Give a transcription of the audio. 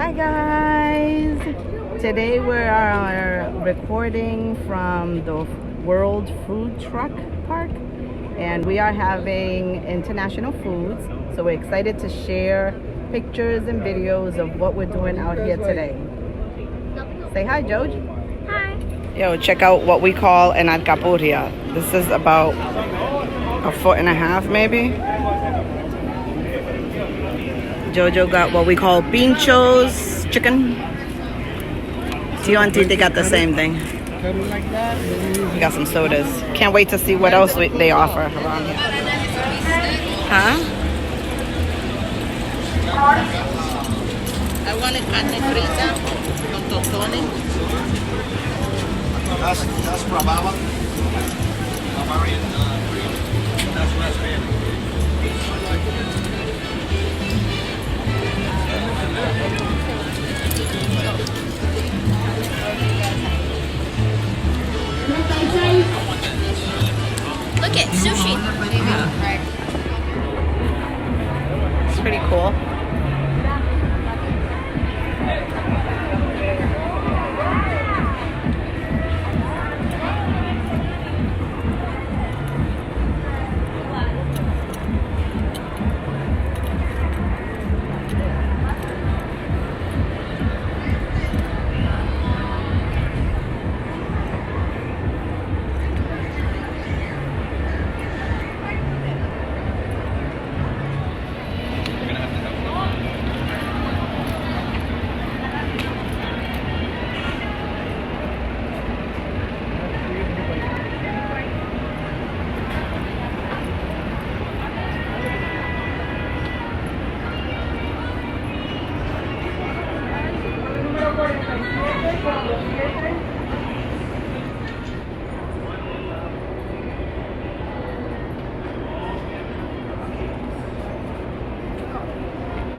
Hi guys! Today we are recording from the World Food Truck Park and we are having international foods. So we're excited to share pictures and videos of what we're doing out here today. Say hi, George. Hi. Yo, check out what we call an alcapurria. This is about 1.5 feet maybe. Jojo got what we call pinchos chicken. Tio and Titi got the same thing. We got some sodas. Can't wait to see what else they offer around here. Huh? I wanted carne frita con tostones. That's Brababa. Bavarian cream. That's West End.